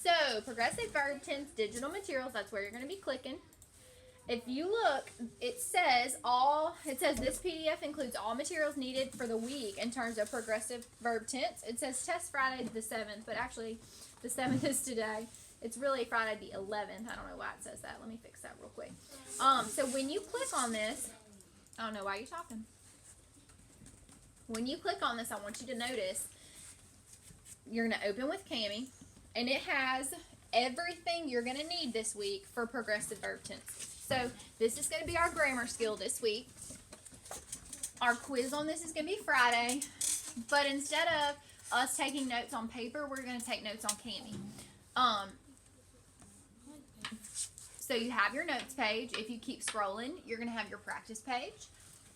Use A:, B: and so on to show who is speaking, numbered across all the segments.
A: So, progressive verb tense digital materials, that's where you're going to be clicking. If you look, it says this PDF includes all materials needed for the week in terms of progressive verb tense. It says test Friday the 7th, but actually the 7th is today. It's really Friday the 11th. I don't know why it says that. Let me fix that real quick. So when you click on this, I don't know why you're talking. When you click on this, I want you to notice you're going to open with Cami, and it has everything you're going to need this week for progressive verb tenses. So this is going to be our grammar skill this week. Our quiz on this is going to be Friday, but instead of us taking notes on paper, we're going to take notes on Cami. So you have your notes page. If you keep scrolling, you're going to have your practice page.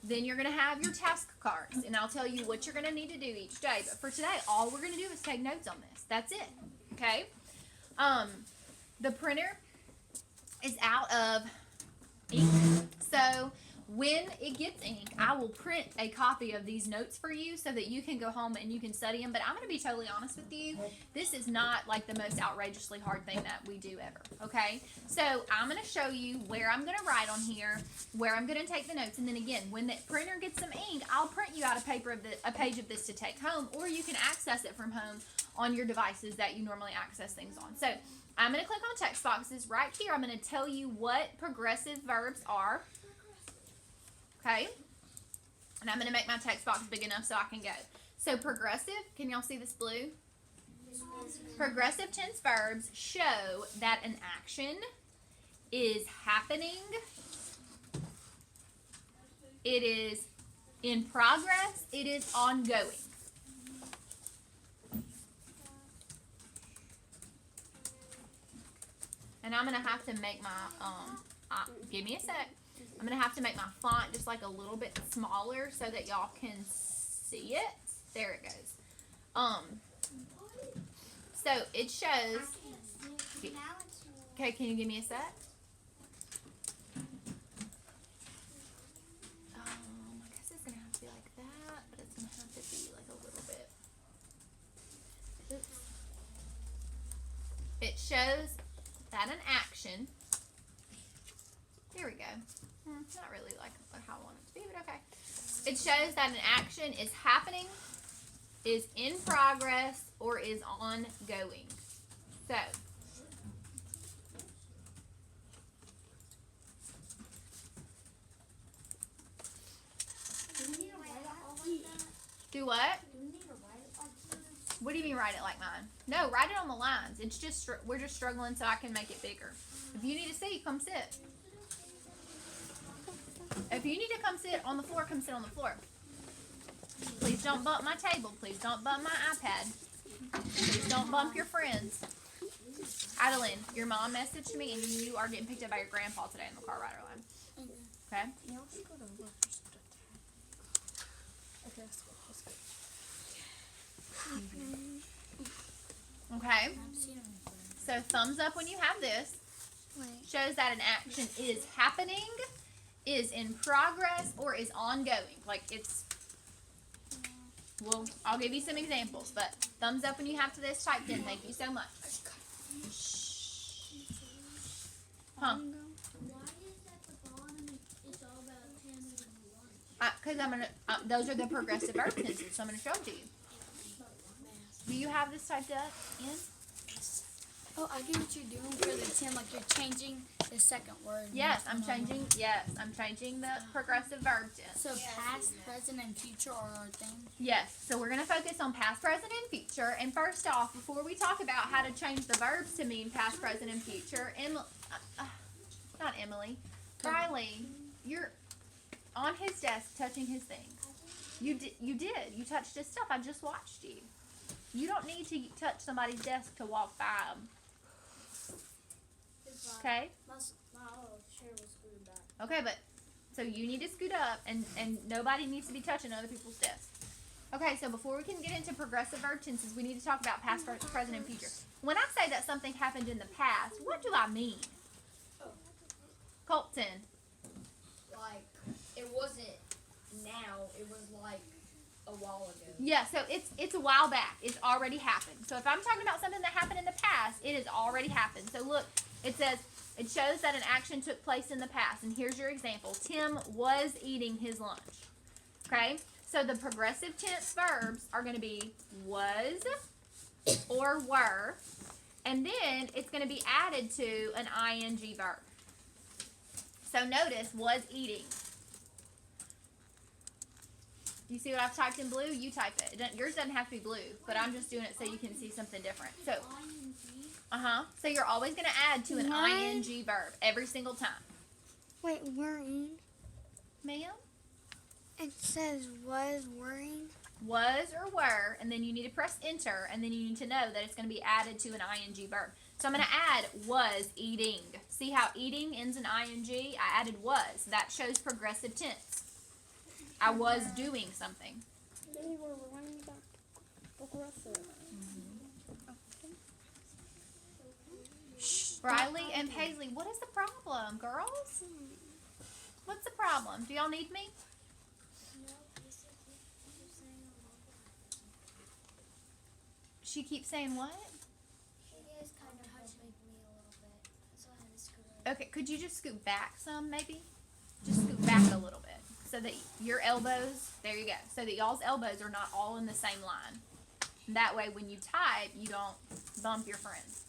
A: Then you're going to have your task cards, and I'll tell you what you're going to need to do each day. But for today, all we're going to do is take notes on this. That's it. Okay? The printer is out of ink. So when it gets ink, I will print a copy of these notes for you so that you can go home and you can study them. But I'm going to be totally honest with you. This is not like the most outrageously hard thing that we do ever. Okay? So I'm going to show you where I'm going to write on here, where I'm going to take the notes. And then again, when the printer gets some ink, I'll print you out a page of this to take home, or you can access it from home on your devices that you normally access things on. So I'm going to click on text boxes right here. I'm going to tell you what progressive verbs are. Okay? And I'm going to make my text box big enough so I can go. So progressive, can y'all see this blue? Progressive tense verbs show that an action is happening, it is in progress, it is ongoing. And I'm going to have to make my, give me a sec. I'm going to have to make my font just like a little bit smaller so that y'all can see it. There it goes. So it shows. Okay, can you give me a sec? I guess it's going to have to be like that, but it's going to have to be like a little bit. Oops. It shows that an action. There we go. Not really like how I want it to be, but okay. It shows that an action is happening, is in progress, or is ongoing. So, do what? What do you mean write it like mine? No, write it on the lines. It's just we're just struggling so I can make it bigger. If you need to sit, come sit. If you need to come sit on the floor, come sit on the floor. Please don't bump my table. Please don't bump my iPad. Please don't bump your friends. Adeline, your mom messaged me and you are getting picked up by your grandpa today in the car rider line. Okay? Okay. So thumbs up when you have this. Shows that an action is happening, is in progress, or is ongoing. Like it's, well, I'll give you some examples, but thumbs up when you have to this typed in. Thank you so much. Huh?
B: Why is at the bottom it's all about 10
A: Because I'm gonna. Those are the progressive verb tenses, so I'm gonna show them to you. Do you have this typed up in?
C: Oh, I get what you're doing for the 10, like you're changing the second word.
A: Yes, I'm changing. Yes, I'm changing the progressive verb tense.
C: So past, present, and future are our thing?
A: Yes, so we're going to focus on past, present, and future. And first off, before we talk about how to change the verbs to mean past, present, and future, not Emily, Riley, you're on his desk touching his things. You did. You touched his stuff. I just watched you. You don't need to touch somebody's desk to walk by them. Okay?
B: My chair was screwed back.
A: Okay, but so you need to scoot up, and nobody needs to be touching other people's desks. Okay, so before we can get into progressive verb tenses, we need to talk about past, present, and future. When I say that something happened in the past, what do I mean? Colton.
D: Like, it wasn't now, it was like a while ago.
A: Yeah, so it's a while back. It's already happened. So if I'm talking about something that happened in the past, it has already happened. So look, it says it shows that an action took place in the past. And here's your example. Tim was eating his lunch. Okay? So the progressive tense verbs are going to be was or were. And then it's going to be added to an ing verb. So notice, was eating. You see what I've typed in blue? You type it. Yours doesn't have to be blue, but I'm just doing it so you can see something different. So, So you're always going to add to an ing verb every single time.
E: Wait, worrying?
A: Ma'am?
E: It says was worrying.
A: Was or were, and then you need to press enter, and then you need to know that it's going to be added to an ing verb. So I'm going to add was eating. See how eating ends in ing? I added was. That shows progressive tense. I was doing something.
E: They were running back progressive.
A: Riley and Paisley, what is the problem, girls? What's the problem? Do y'all need me? She keeps saying what?
B: She is kind of hushing me a little bit. So I had to scoot her.
A: Okay, could you just scoot back some, maybe? Just scoot back a little bit so that your elbows, there you go, so that y'all's elbows are not all in the same line. That way, when you type, you don't bump your friends.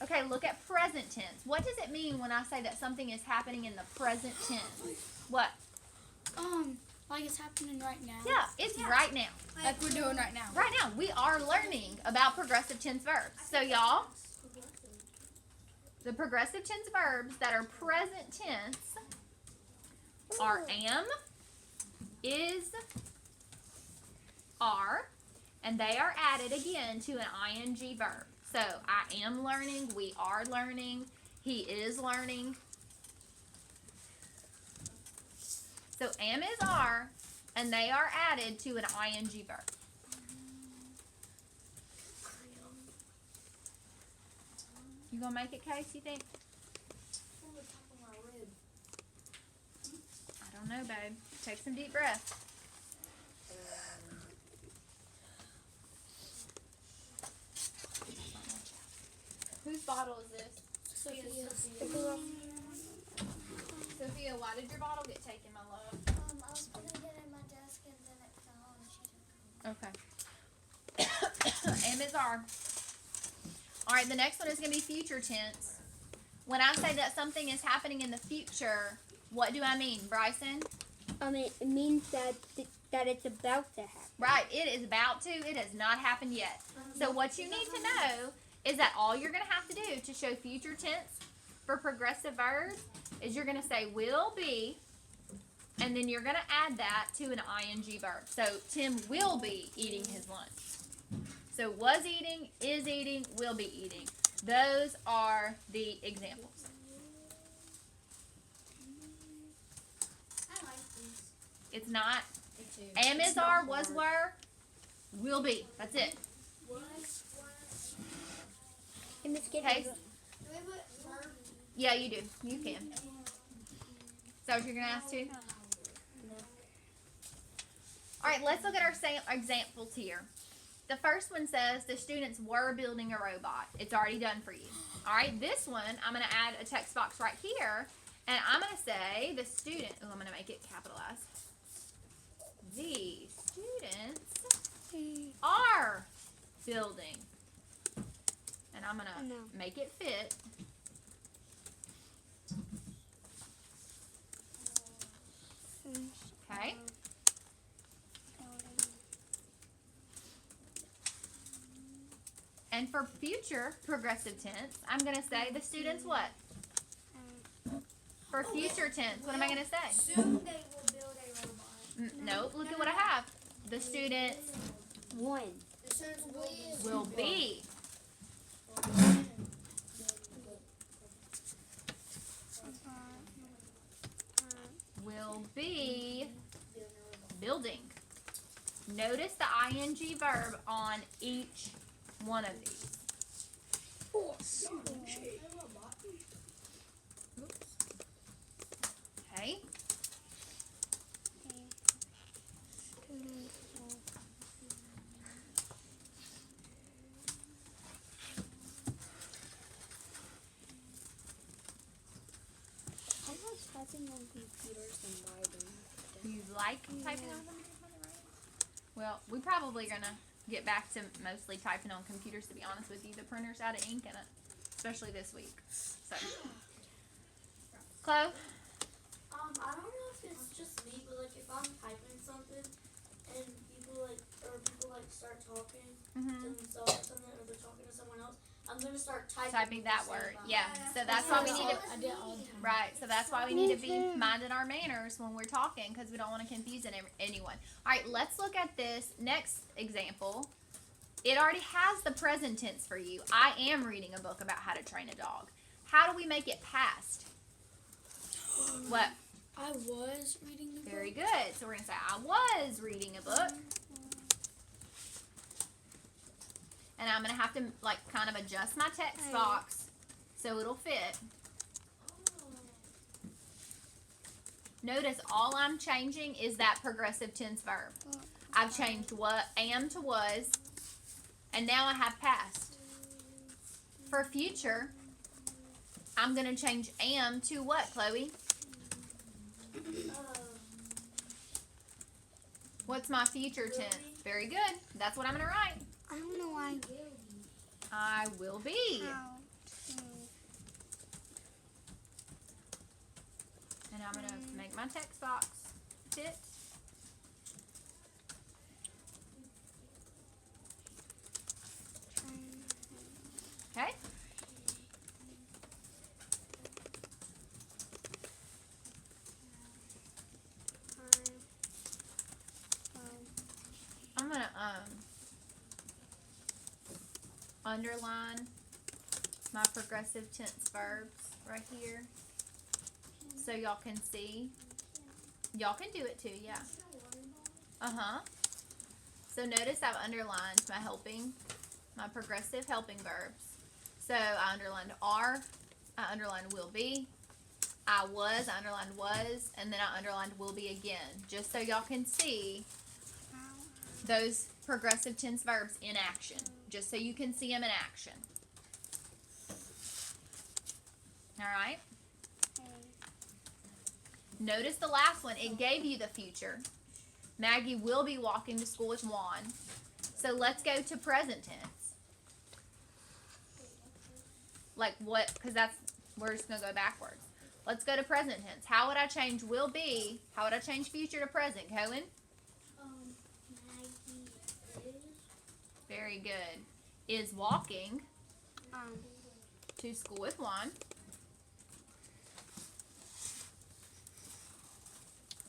A: Okay, look at present tense. What does it mean when I say that something is happening in the present tense? What?
C: Like it's happening right now.
A: Yeah, it's right now.
C: Like we're doing right now.
A: Right now, we are learning about progressive tense verbs. So, y'all, the progressive tense verbs that are present tense are am, is, are, and they are added again to an ing verb. So, I am learning, we are learning, he is learning. So, am, is, are, and they are added to an ing verb. You gonna make it, Case, you think? I don't know, babe. Take some deep breaths. Whose bottle is this?
C: Sophia's.
A: Sophia, why did your bottle get taken, my love?
B: I was putting it in my desk and then it fell and she took it.
A: Okay. Am, is, are. Alright, the next one is going to be future tense. When I say that something is happening in the future, what do I mean, Bryson?
E: It means that it's about to happen.
A: Right, it is about to. It has not happened yet. So what you need to know is that all you're going to have to do to show future tense for progressive verbs is you're going to say will be, and then you're going to add that to an ing verb. So Tim will be eating his lunch. So was eating, is eating, will be eating. Those are the examples.
B: I like these.
A: It's not
D: Me too.
A: am, is, are, was, were, will be. That's it.
E: And Miss Kitty,
A: Okay.
B: Do we put verb?
A: Yeah, you do. You can. Is that what you're going to ask too? All right, let's look at our examples here. The first one says the students were building a robot. It's already done for you. All right, this one, I'm going to add a text box right here, and I'm going to say the student, I'm going to make it capitalized. The students are building. And I'm going to make it fit. Okay. And for future progressive tense, I'm going to say the students what? For future tense, what am I going to say?
B: Soon they will build a robot.
A: No, look at what I have. The students
E: one.
B: The students
A: will be. Will be building. Notice the ing verb on each one of these. Okay. like typing on computers when they're writing? Well, we probably are gonna get back to mostly typing on computers. To be honest with you, the printer's out of ink in it, especially this week. So, Chloe.
D: I don't know if it's just me, but like if I'm typing something and people start talking to themselves or something, or they're talking to someone else, I'm gonna start typing
A: That
D: what
A: word,
D: they say
A: yeah.
D: about
A: So
D: it.
A: that's why we need to.
C: I did all the time.
A: Right, so that's why we need to be minding our manners when we're talking, because we don't want to confuse anyone. All right, let's look at this next example. It already has the present tense for you. I am reading a book about how to train a dog. How do we make it past? What?
C: I was reading the book.
A: Very good. So we're going to say, I was reading a book. And I'm going to have to, like, kind of adjust my text box so it'll fit. Notice all I'm changing is that progressive tense verb. I've changed am to was, and now I have past. For future, I'm going to change am to what, Chloe? What's my future tense? Very good. That's what I'm going to write.
E: I don't know why.
A: I will be. And I'm going to make my text box fit. Okay? I'm going to underline my progressive tense verbs right here so y'all can see. Y'all can do it too, yeah. So notice I've underlined my progressive helping verbs. So I underlined are, I underlined will be, I underlined was, and then I underlined will be again, just so y'all can see those progressive tense verbs in action, just so you can see them in action. All right? Notice the last one. It gave you the future. Maggie will be walking to school with Juan. So let's go to present tense. Like what? Because we're just going to go backwards. Let's go to present tense. How would I change will be? How would I change future to present, Cohen?
B: Maggie is.
A: Very good. Is walking to school with Juan.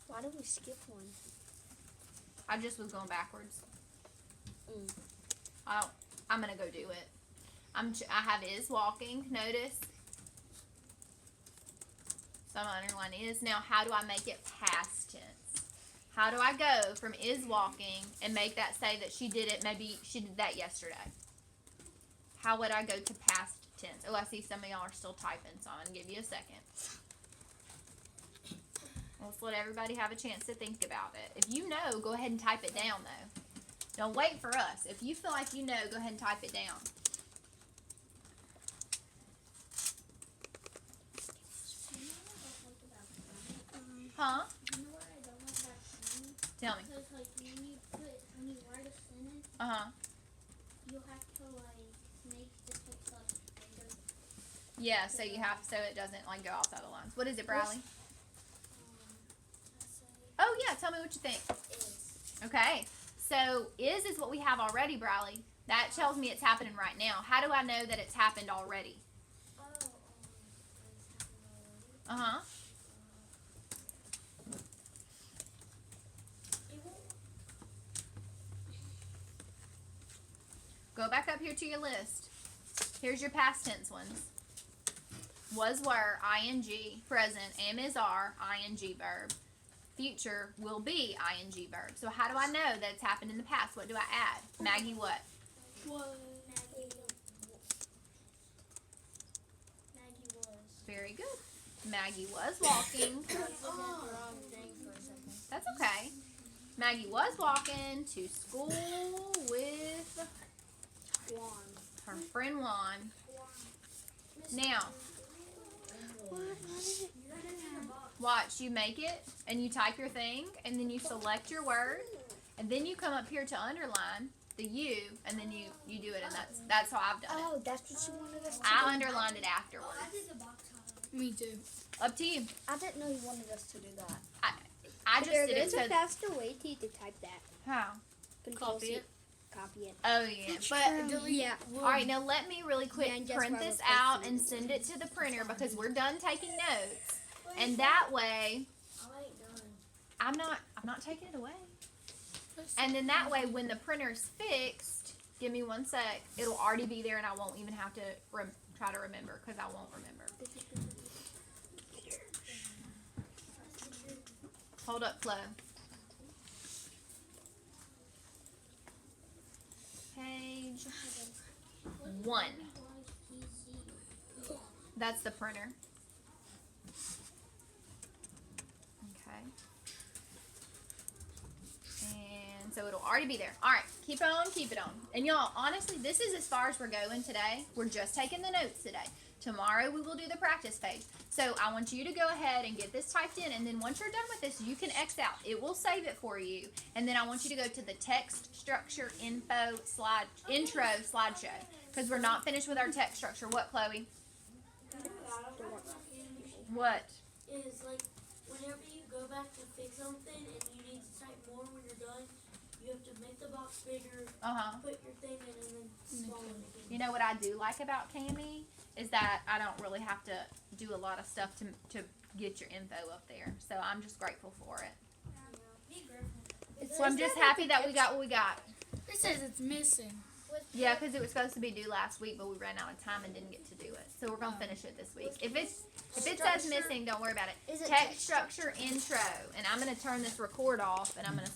E: Why did we skip one?
A: I just was going backwards. I'm going to go do it. I have is walking. Notice. So I'm going to underline is. Now, how do I make it past tense? How do I go from is walking and make that say that she did it? Maybe she did that yesterday. How would I go to past tense? Oh, I see some of y'all are still typing, so I'm going to give you a second. Let's let everybody have a chance to think about it. If you know, go ahead and type it down, though. Don't wait for us. If you feel like you know, go ahead and type it down. Huh?
B: You know what I don't like about singing?
A: Tell me.
B: Because like when you write a sentence,
A: Uh-huh.
B: you have to like make the text like bigger.
A: Yeah, so you have, so it doesn't like go outside the lines. What is it, Bradley? Oh, yeah, tell me what you think. Okay, so is what we have already, Bradley. That tells me it's happening right now. How do I know that it's happened already? Uh-huh. Go back up here to your list. Here's your past tense ones. Was, were, ing, present, am, is, are, ing verb. Future will be ing verb. So how do I know that it's happened in the past? What do I add? Maggie what?
B: Maggie was.
A: Very good. Maggie was walking. That's okay. Maggie was walking to school with her friend Juan. Now, Watch, you make it, and you type your thing, and then you select your word, and then you come up here to underline the U, and then you do it, and that's how I've done it.
E: Oh, that's what you wanted us to do.
A: I underlined it afterwards.
B: I did the box highlight.
C: Me too.
A: Up to you.
E: I didn't know you wanted us to do that.
A: I just did it
E: There's a
A: because
E: faster way to type that.
A: how?
E: Control
C: Copy
E: C.
C: it.
E: Copy it.
A: Oh yeah.
C: But delete.
E: Yeah.
A: All right, now let me really quick
E: Yeah, and guess
A: print
E: what I
A: this
E: was
A: out
E: posting?
A: and send it to the printer because we're done taking notes, and that way
D: I ain't done.
A: I'm not taking it away. And then that way, when the printer's fixed, give me 1 sec. It'll already be there, and I won't even have to try to remember because I won't remember. Hold up, Flo. Page 1. That's the printer. Okay. And so it'll already be there. All right, keep it on, keep it on. And y'all, honestly, this is as far as we're going today. We're just taking the notes today. Tomorrow we will do the practice page. So I want you to go ahead and get this typed in, and then once you're done with this, you can X out. It will save it for you. And then I want you to go to the text structure intro slideshow, because we're not finished with our text structure. What, Chloe? What?
D: Is like whenever you go back to fix something and you need to type more when you're done, you have to make the box bigger, put your thing in, and then smaller again.
A: You know what I do like about Cami is that I don't really have to do a lot of stuff to get your info up there. So I'm just grateful for it.
B: Be grateful.
A: So I'm just happy that we got what we got.
C: It says it's missing.
A: Yeah, because it was supposed to be due last week, but we ran out of time and didn't get to do it. So we're gonna finish it this week. If it says missing, don't worry about it.
E: Is it
A: Text structure intro, and I'm gonna turn this record off, and I'm gonna